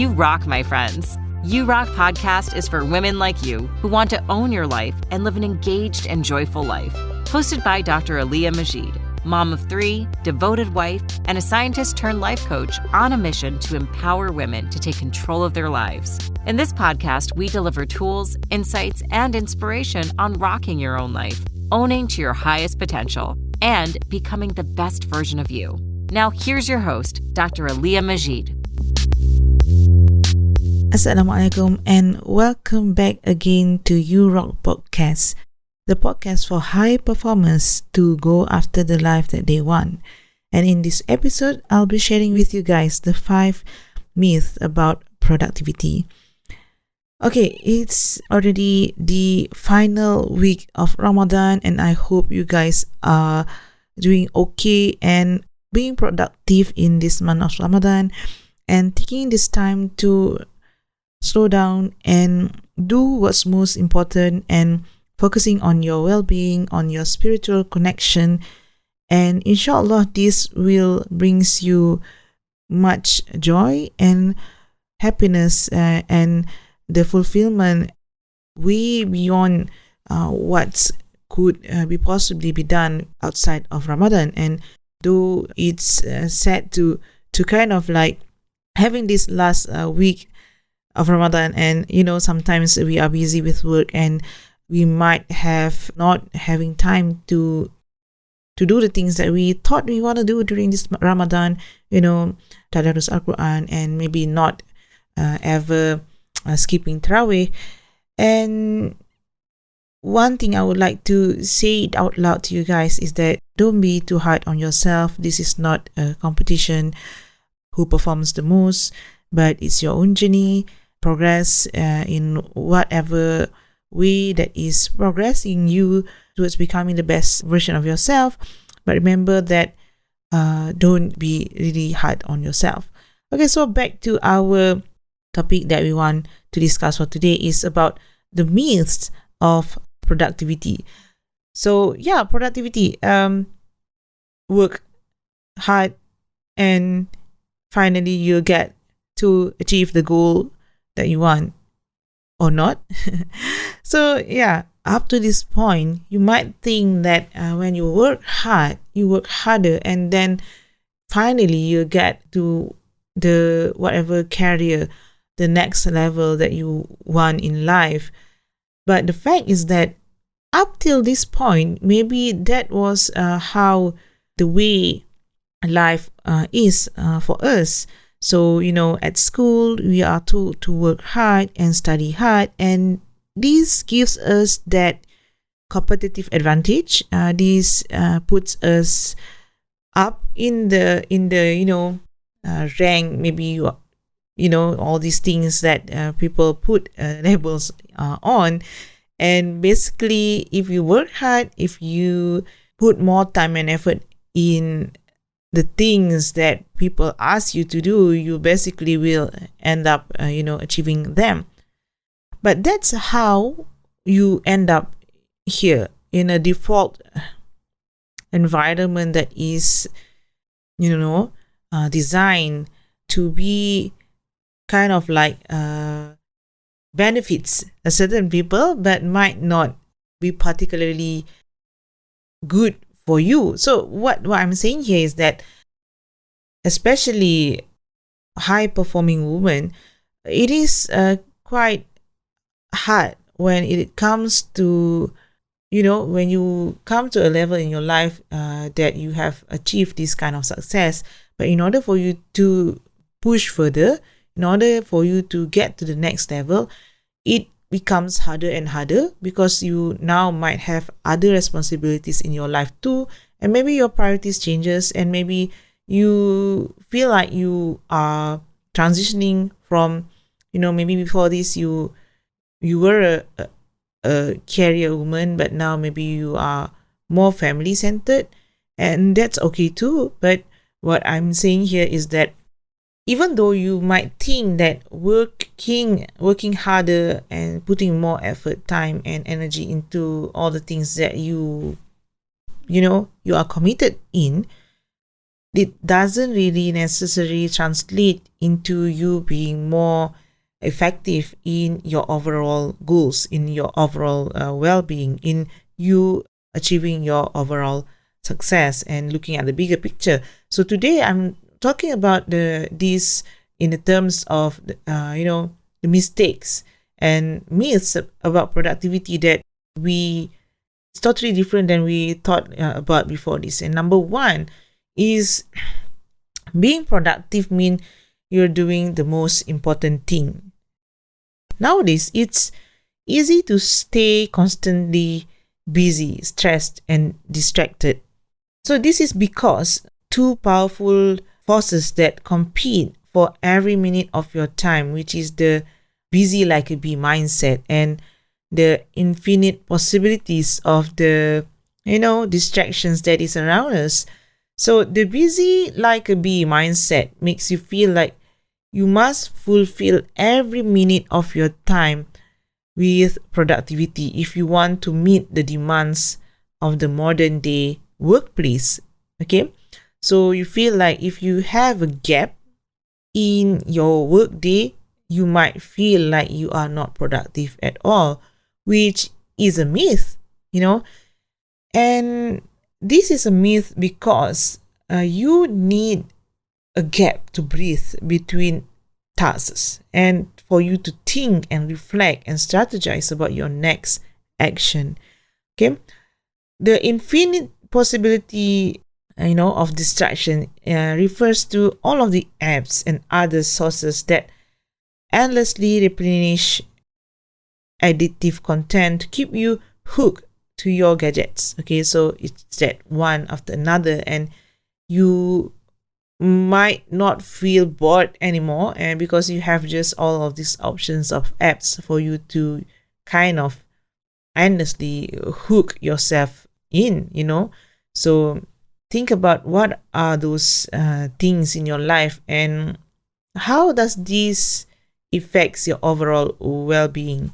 You rock, my friends. You Rock podcast is for women like you who want to own your life and live an engaged and joyful life. Hosted by Dr. Aliyah Majid, mom of 3, devoted wife, and a scientist turned life coach on a mission to empower women to take control of their lives. In this podcast, we deliver tools, insights, and inspiration on rocking your own life, owning to your highest potential, and becoming the best version of you. Now, here's your host, Dr. Aliyah Majid. Assalamualaikum and welcome back again to You Rock Podcast, the podcast for high performers to go after the life that they want. And in this episode, I'll be sharing with you guys the 5 myths about productivity. Okay, it's already the final week of Ramadan and I hope you guys are doing okay and being productive in this month of Ramadan and taking this time to slow down and do what's most important and focusing on your well-being, on your spiritual connection. And inshallah, this will brings you much joy and happiness and the fulfillment way beyond what could be possibly be done outside of Ramadan. And though it's sad to kind of like having this last week of Ramadan, and sometimes we are busy with work and we might have not having time to do the things that we thought we want to do during this Ramadan, Tadarus Al-Quran, and maybe not ever skipping Tarawih. And one thing I would like to say it out loud to you guys is that don't be too hard on yourself. This is not a competition who performs the most, but it's your own journey. Progress in whatever way that is progressing you towards becoming the best version of yourself. But remember that don't be really hard on yourself. Okay, so back to our topic that we want to discuss for today is about the myths of productivity. So yeah, productivity, work hard and finally you get to achieve the goal that you want or not. So yeah, up to this point you might think that when you work hard, you work harder, and then finally you get to the whatever career, the next level that you want in life. But the fact is that up till this point, maybe that was how the way life is for us. So, at school, we are told to work hard and study hard, and this gives us that competitive advantage. This puts us up in the rank. Maybe all these things that people put labels on, and basically, if you work hard, if you put more time and effort in the things that people ask you to do, you basically will end up, achieving them. But that's how you end up here in a default environment that is, designed to be kind of like benefits a certain people, but might not be particularly good for you. So what I'm saying here is that especially high performing women, it is quite hard when it comes to when you come to a level in your life that you have achieved this kind of success. But in order for you to push further, in order for you to get to the next level, it becomes harder and harder because you now might have other responsibilities in your life too, and maybe your priorities changes, and maybe you feel like you are transitioning from maybe before this you were a career woman, but now maybe you are more family centered, and that's okay too. But what I'm saying here is that even though you might think that working harder and putting more effort, time and energy into all the things that you are committed in, it doesn't really necessarily translate into you being more effective in your overall goals, in your overall well-being, in you achieving your overall success and looking at the bigger picture. So today I'm talking about these in the terms of the mistakes and myths about productivity that it's totally different than we thought about before this. And number one is being productive mean you're doing the most important thing. Nowadays, it's easy to stay constantly busy, stressed, and distracted. So this is because two powerful forces that compete for every minute of your time, which is the busy like a bee mindset and the infinite possibilities of the distractions that is around us. So the busy like a bee mindset makes you feel like you must fulfill every minute of your time with productivity if you want to meet the demands of the modern day workplace. Okay, so you feel like if you have a gap in your work day, you might feel like you are not productive at all, which is a myth, and this is a myth because you need a gap to breathe between tasks and for you to think and reflect and strategize about your next action. Okay, the infinite possibility of distraction refers to all of the apps and other sources that endlessly replenish addictive content to keep you hooked to your gadgets. Okay, so it's that one after another, and you might not feel bored anymore, and because you have just all of these options of apps for you to kind of endlessly hook yourself in. So think about what are those things in your life and how does this affects your overall well-being.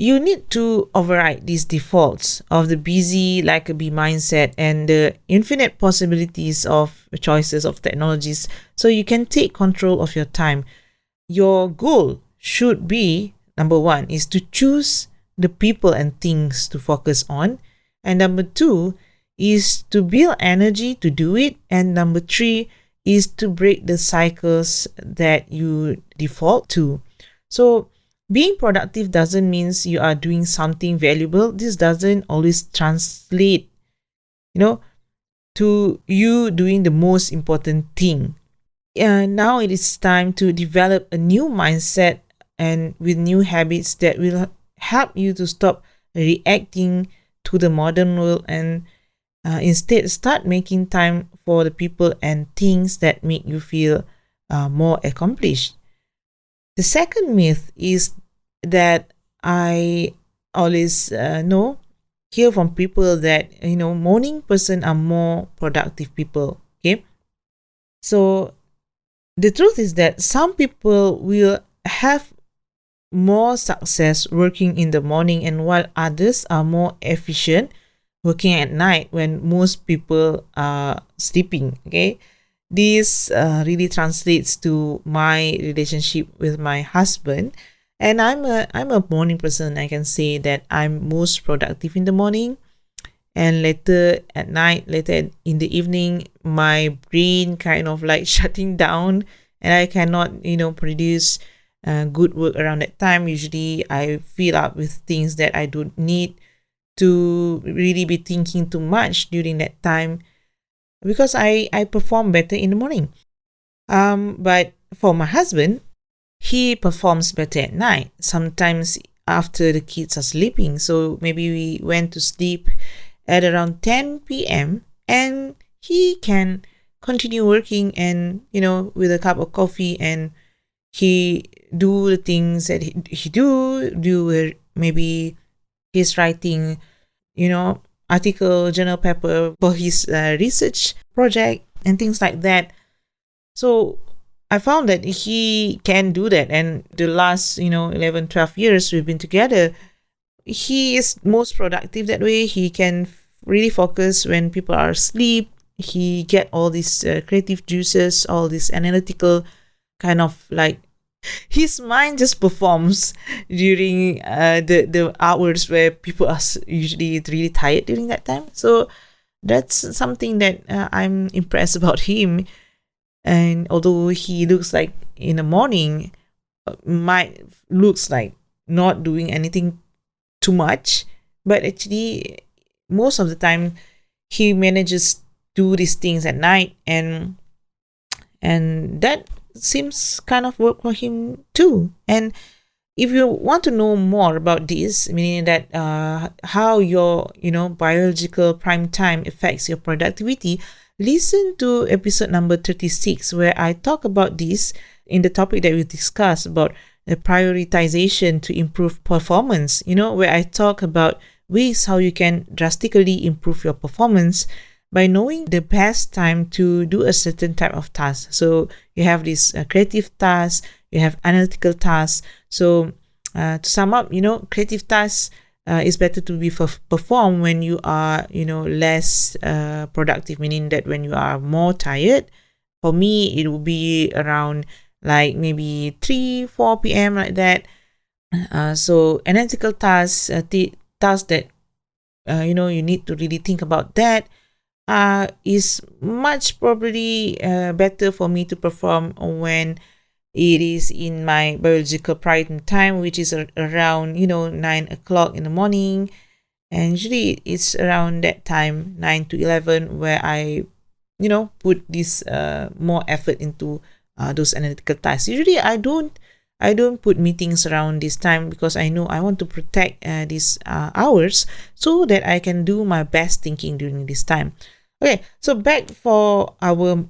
You need to override these defaults of the busy like a bee mindset and the infinite possibilities of choices of technologies so you can take control of your time. Your goal should be, number one, is to choose the people and things to focus on. And number two is to build energy to do it. And number three is to break the cycles that you default to. So being productive doesn't mean you are doing something valuable. This doesn't always translate, to you doing the most important thing. Now it is time to develop a new mindset and with new habits that will help you to stop reacting to the modern world and instead start making time for the people and things that make you feel more accomplished. The second myth is that I always hear from people that morning person are more productive people. Okay, so the truth is that some people will have more success working in the morning, and while others are more efficient working at night when most people are sleeping. Okay, this really translates to my relationship with my husband, and I'm a morning person. I can say that I'm most productive in the morning, and later at night, later in the evening, my brain kind of like shutting down, and I cannot produce good work around that time. Usually I fill up with things that I don't need to really be thinking too much during that time, because I perform better in the morning. But for my husband, he performs better at night, sometimes after the kids are sleeping. So maybe we went to sleep at around 10 p.m. and he can continue working and with a cup of coffee, and he do the things that he do maybe he's writing article, journal paper for his research project and things like that. So I found that he can do that, and the last 11 12 years we've been together, he is most productive that way. He can really focus when people are asleep. he get all these creative juices, all this analytical kind of like his mind just performs during the hours where people are usually really tired during that time. So that's something that I'm impressed about him. And although he looks like in the morning might looks like not doing anything too much, but actually most of the time he manages to do these things at night, and that seems kind of work for him too. And if you want to know more about this, meaning that how your biological prime time affects your productivity, listen to episode number 36, where I talk about this in the topic that we discussed about the prioritization to improve performance, where I talk about ways how you can drastically improve your performance by knowing the best time to do a certain type of task. So you have this creative task, you have analytical tasks. So to sum up, creative tasks is better to be performed when you are, less productive, meaning that when you are more tired. For me, it will be around like maybe 3-4 p.m. like that. So analytical tasks, tasks that you need to really think about that is much probably better for me to perform when it is in my biological prime time, which is around 9 o'clock in the morning. And usually it's around that time, 9 to 11, where I put this more effort into those analytical tasks. Usually I don't put meetings around this time, because I know I want to protect these hours so that I can do my best thinking during this time. Okay, so back for our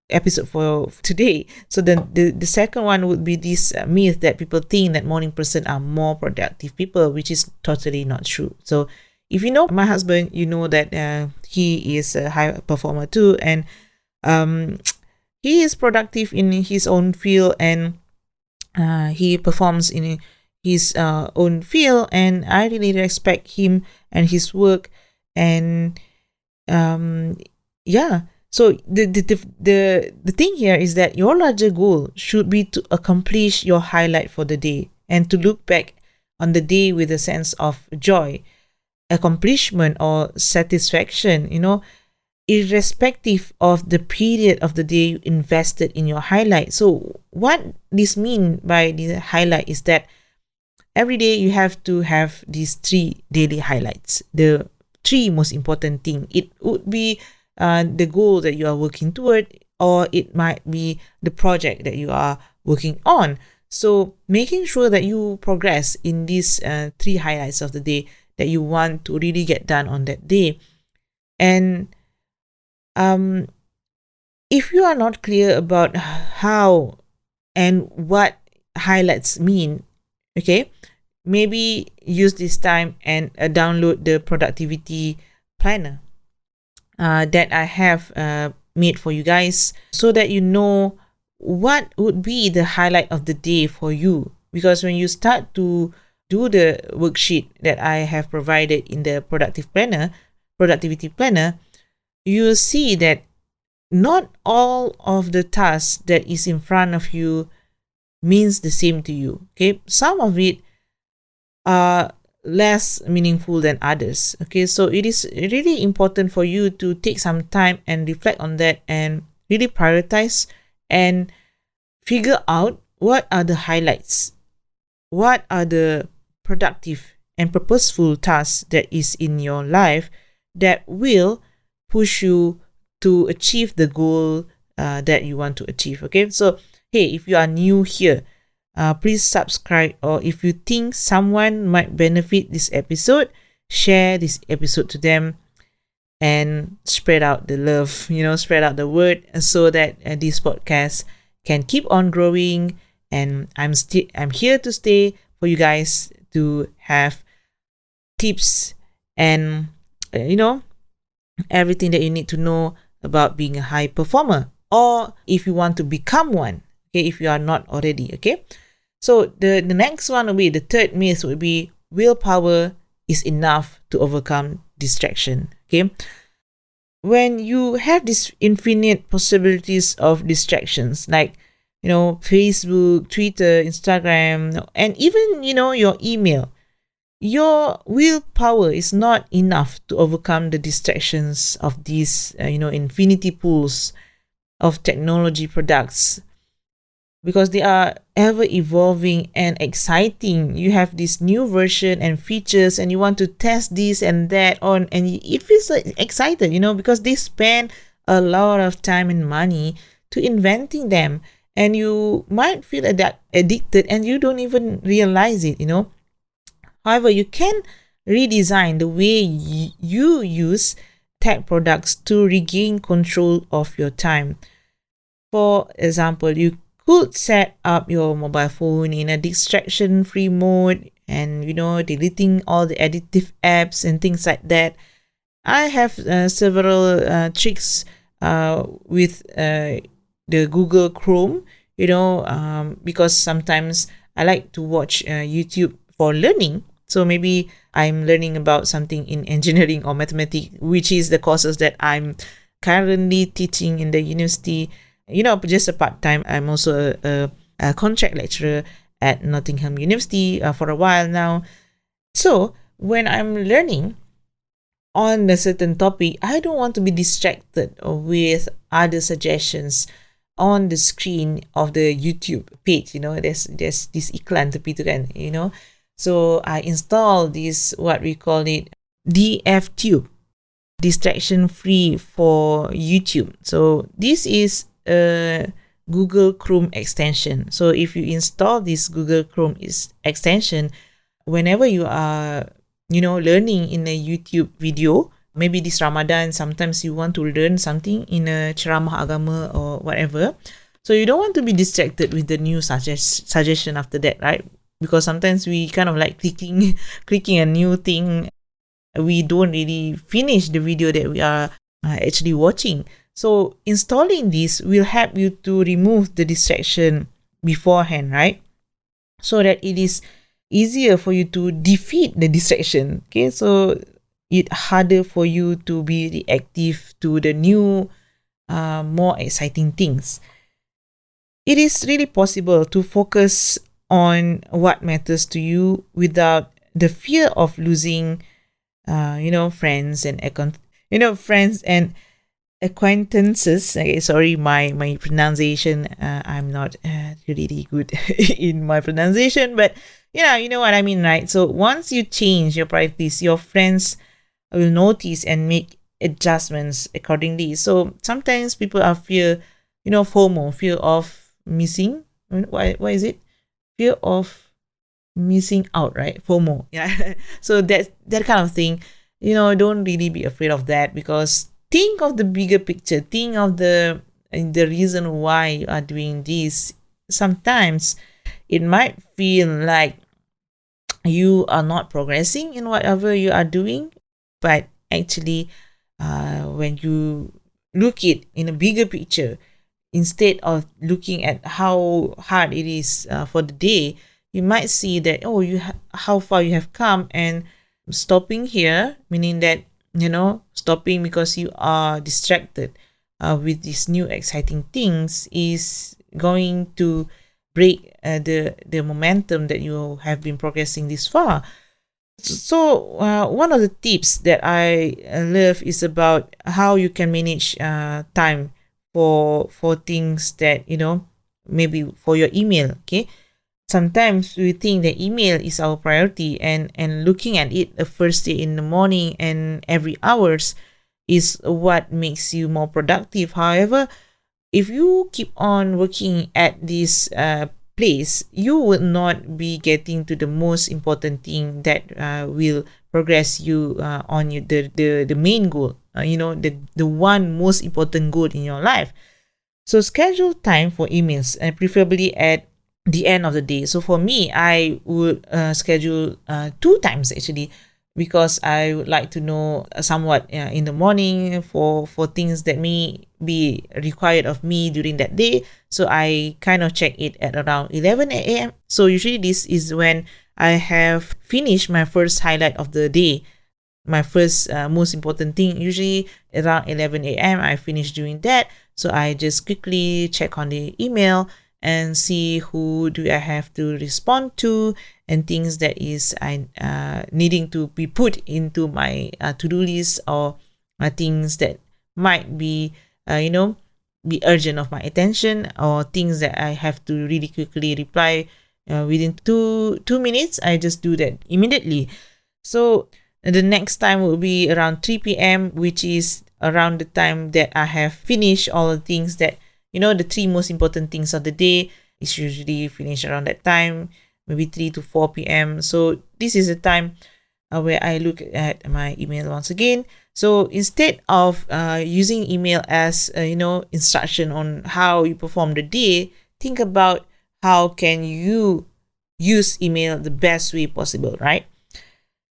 episode for today. So the second one would be this myth that people think that morning person are more productive people, which is totally not true. So if you know my husband, you know that he is a high performer too, and he is productive in his own field, and he performs in his own field, and I really respect him and his work. And so the thing here is that your larger goal should be to accomplish your highlight for the day, and to look back on the day with a sense of joy, accomplishment, or satisfaction, irrespective of the period of the day you invested in your highlight. So what this mean by the highlight is that every day you have to have these 3 daily highlights, the 3 most important thing. It would be the goal that you are working toward, or it might be the project that you are working on. So making sure that you progress in these 3 highlights of the day that you want to really get done on that day. And if you are not clear about how and what highlights mean, okay, maybe use this time and download the productivity planner that I have made for you guys, so that you know what would be the highlight of the day for you. Because when you start to do the worksheet that I have provided in the productivity planner, you'll see that not all of the tasks that is in front of you means the same to you. Okay, some of it are less meaningful than others. Okay, so it is really important for you to take some time and reflect on that, and really prioritize and figure out what are the highlights, what are the productive and purposeful tasks that is in your life that will push you to achieve the goal that you want to achieve. Okay, so hey, if you are new here, please subscribe, or if you think someone might benefit this episode, share this episode to them and spread out the love, spread out the word, so that this podcast can keep on growing. And I'm here to stay for you guys to have tips and everything that you need to know about being a high performer, or if you want to become one, okay, if you are not already. Okay, so the next one will be, the third myth would be, willpower is enough to overcome distraction. Okay, when you have these infinite possibilities of distractions, like, Facebook, Twitter, Instagram, and even, your email, your willpower is not enough to overcome the distractions of these, infinity pools of technology products, because they are ever evolving and exciting. You have this new version and features, and you want to test this and that on, and it feels like excited, because they spend a lot of time and money to inventing them, and you might feel addicted and you don't even realize it. However, you can redesign the way you use tech products to regain control of your time. For example, you could set up your mobile phone in a distraction-free mode, and deleting all the addictive apps and things like that. I have several tricks with the Google Chrome, because sometimes I like to watch YouTube for learning. So maybe I'm learning about something in engineering or mathematics, which is the courses that I'm currently teaching in the university. Just a part-time. I'm also a contract lecturer at Nottingham University for a while now. So when I'm learning on a certain topic, I don't want to be distracted with other suggestions on the screen of the YouTube page. There's this iklan tepi tu kan, So I install this, what we call it, DFTube, distraction free for YouTube. So this is a Google Chrome extension. So if you install this Google Chrome extension, whenever you are, learning in a YouTube video, maybe this Ramadan, sometimes you want to learn something in a ceramah agama or whatever. So you don't want to be distracted with the new suggestion after that, right? Because sometimes we kind of like clicking a new thing. We don't really finish the video that we are actually watching. So installing this will help you to remove the distraction beforehand, right? So that it is easier for you to defeat the distraction. Okay, so it's harder for you to be reactive to the new, more exciting things. It is really possible to focus on what matters to you without the fear of losing, friends and acquaintances. Okay, sorry, my pronunciation. I'm not really good in my pronunciation, but you know what I mean, right? So once you change your priorities, your friends will notice and make adjustments accordingly. So sometimes people are FOMO, fear of missing. What is it? Fear of missing out, right? FOMO. Yeah. So that kind of thing. Don't really be afraid of that, because think of the bigger picture. Think of the reason why you are doing this. Sometimes it might feel like you are not progressing in whatever you are doing, but actually, when you look it in a bigger picture, instead of looking at how hard it is for the day, you might see that how far you have come, and stopping here, meaning that stopping because you are distracted with these new exciting things, is going to break the momentum that you have been progressing this far. So one of the tips that I love is about how you can manage time for things that maybe for your email. Okay, sometimes we think that email is our priority, and looking at it the first day in the morning and every hours is what makes you more productive. However, if you keep on working at this place, you will not be getting to the most important thing that will progress you on the main goal, the one most important goal in your life. So schedule time for emails, and preferably at the end of the day. So for me, I would schedule 2 times actually, because I would like to know somewhat in the morning for things that may be required of me during that day. So I kind of check it at around 11 a.m. So usually this is when I have finished my first highlight of the day. my first most important thing. Usually around 11 a.m. I finish doing that. So I just quickly check on the email and see who do I have to respond to and things that is I needing to be put into my to-do list, or things that might be be urgent of my attention, or things that I have to really quickly reply within two minutes. I just do that immediately. So the next time will be around 3 p.m., which is around the time that I have finished all the things that, the three most important things of the day is usually finished around that time, maybe 3 to 4 p.m. So this is the time where I look at my email once again. So instead of using email as, instruction on how you perform the day, think about how can you use email the best way possible, right?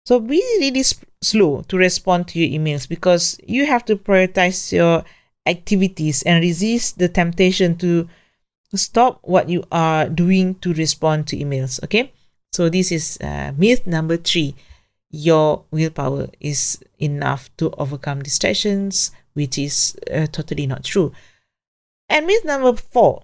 So be really slow to respond to your emails, because you have to prioritize your activities and resist the temptation to stop what you are doing to respond to emails. Okay, so this is myth number 3. Your willpower is enough to overcome distractions, which is totally not true. And myth number 4,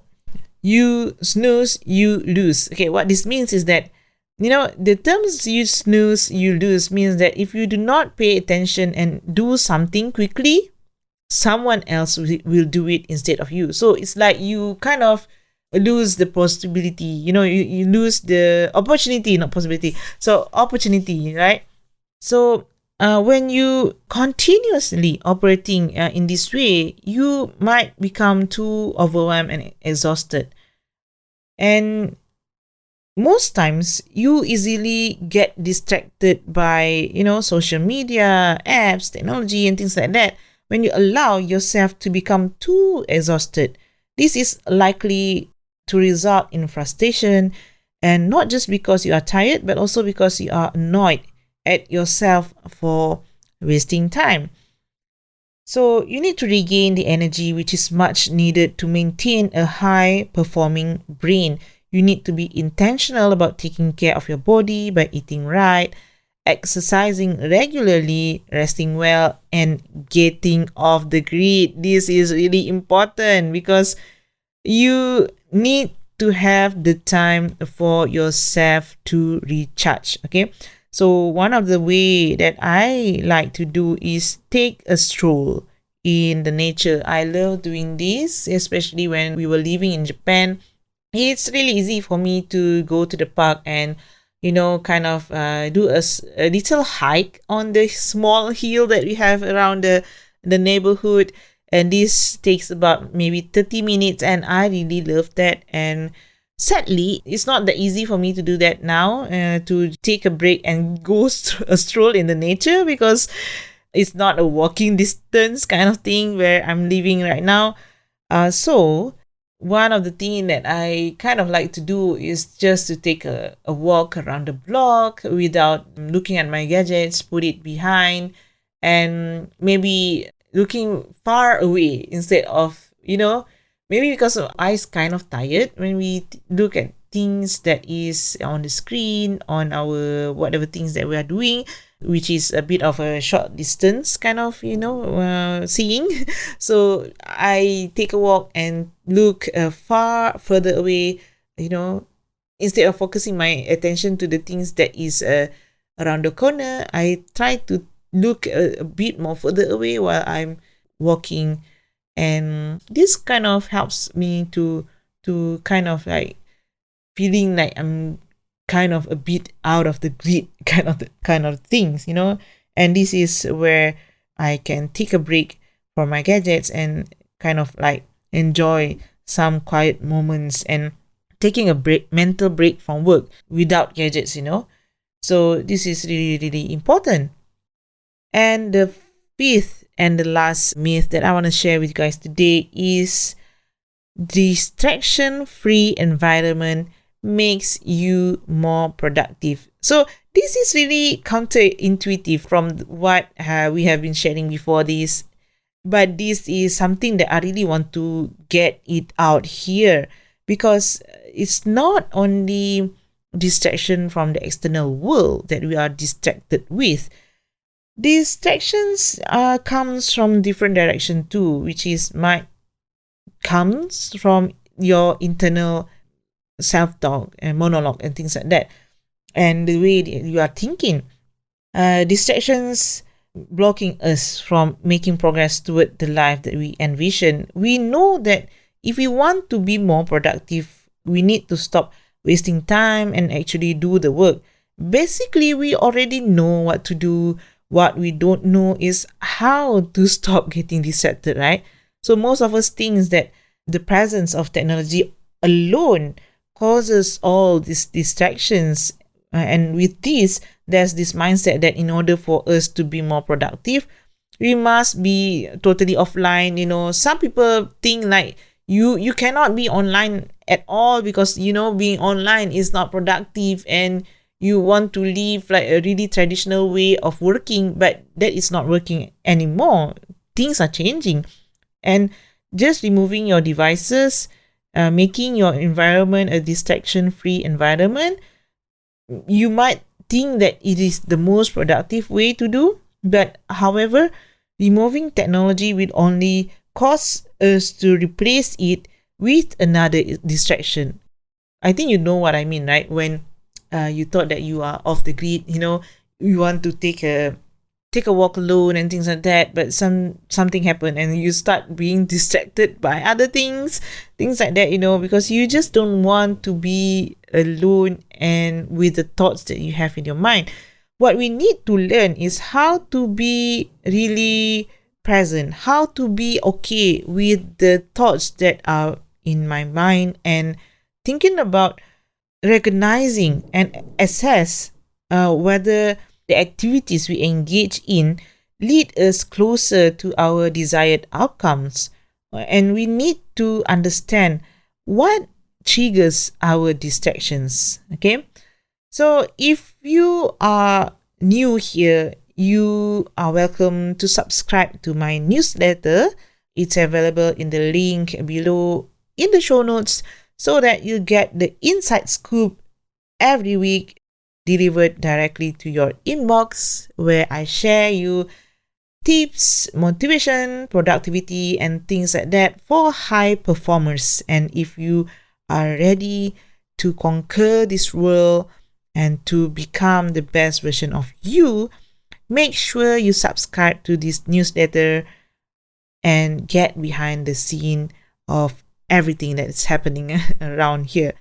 you snooze, you lose. Okay, what this means is that, the terms you snooze, you lose means that if you do not pay attention and do something quickly, someone else will do it instead of you. So it's like you kind of lose the possibility, you lose the opportunity, not possibility. So opportunity, right? So when you continuously operating in this way, you might become too overwhelmed and exhausted. And most times you easily get distracted by, social media, apps, technology, and things like that. When you allow yourself to become too exhausted, this is likely to result in frustration, and not just because you are tired, but also because you are annoyed at yourself for wasting time. So you need to regain the energy which is much needed to maintain a high performing brain. You need to be intentional about taking care of your body by eating right, exercising regularly, resting well, and getting off the grid. This is really important because you need to have the time for yourself to recharge. Okay, so one of the way that I like to do is take a stroll in the nature. I love doing this, especially when we were living in Japan. It's really easy for me to go to the park and kind of do a little hike on the small hill that we have around the neighborhood, and this takes about maybe 30 minutes, and I really love that. And sadly, it's not that easy for me to do that now, to take a break and go a stroll in the nature, because it's not a walking distance kind of thing where I'm living right now. So one of the things that I kind of like to do is just to take a walk around the block without looking at my gadgets, put it behind, and maybe looking far away instead of, maybe because our eyes kind of tired when we look at things that is on the screen, on our whatever things that we are doing, which is a bit of a short distance kind of, seeing. So I take a walk and look far further away, instead of focusing my attention to the things that is around the corner. I try to look a bit more further away while I'm walking, and this kind of helps me to kind of like feeling like I'm kind of a bit out of the grid kind of things, and this is where I can take a break from my gadgets and kind of like enjoy some quiet moments and taking a mental break from work without gadgets. So this is really, really important. And the 5th and the last myth that I want to share with you guys today is distraction-free environment makes you more productive. So this is really counterintuitive from what we have been sharing before this, but this is something that I really want to get it out here, because it's not only distraction from the external world that we are distracted with. Distractions comes from different direction too, which is comes from your internal self-talk and monologue and things like that, and the way that you are thinking. Distractions blocking us from making progress toward the life that we envision. We know that if we want to be more productive, we need to stop wasting time and actually do the work. Basically, we already know what to do. What we don't know is how to stop getting distracted, right? So most of us think that the presence of technology alone causes all these distractions. And with this, there's this mindset that in order for us to be more productive, we must be totally offline. Some people think like you cannot be online at all because being online is not productive, and you want to live like a really traditional way of working, but that is not working anymore. Things are changing, and just removing your devices, making your environment a distraction-free environment, you might think that it is the most productive way to do, but however, removing technology will only cause us to replace it with another distraction. I think you know what I mean, right? When you thought that you are off the grid, you want to take a walk alone and things like that, but something happened and you start being distracted by other things like that, because you just don't want to be alone and with the thoughts that you have in your mind. What we need to learn is how to be really present, how to be okay with the thoughts that are in my mind, and thinking about recognizing and assess whether the activities we engage in lead us closer to our desired outcomes. And we need to understand what triggers our distractions. Okay, so if you are new here, you are welcome to subscribe to my newsletter. It's available in the link below in the show notes, so that you get the inside scoop every week delivered directly to your inbox, where I share you tips, motivation, productivity, and things like that for high performers. And if you are ready to conquer this world and to become the best version of you, make sure you subscribe to this newsletter and get behind the scene of everything that is happening around here.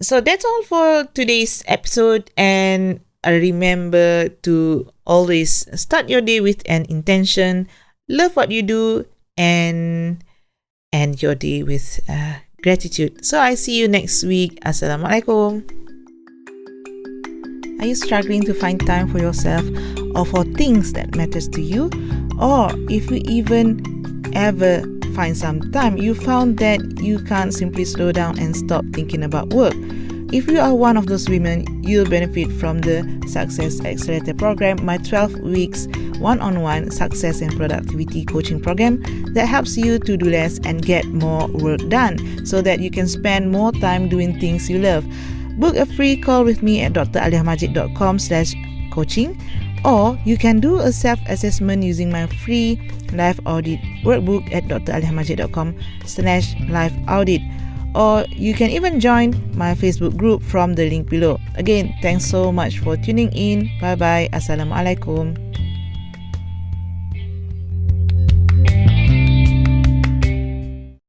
So that's all for today's episode, and remember to always start your day with an intention, love what you do, and end your day with gratitude. So I see you next week. Assalamualaikum. Are you struggling to find time for yourself or for things that matters to you? Or if you even ever find some time, you found that you can't simply slow down and stop thinking about work. If you are one of those women, you'll benefit from the Success Accelerator program, my 12 weeks one-on-one success and productivity coaching program that helps you to do less and get more work done so that you can spend more time doing things you love. Book a free call with me at draliamajid.com/coaching, or you can do a self-assessment using my free life audit workbook at draliamajid.com/life audit, or you can even join my Facebook group from the link below. Again, thanks so much for tuning in. Bye bye. Assalamualaikum.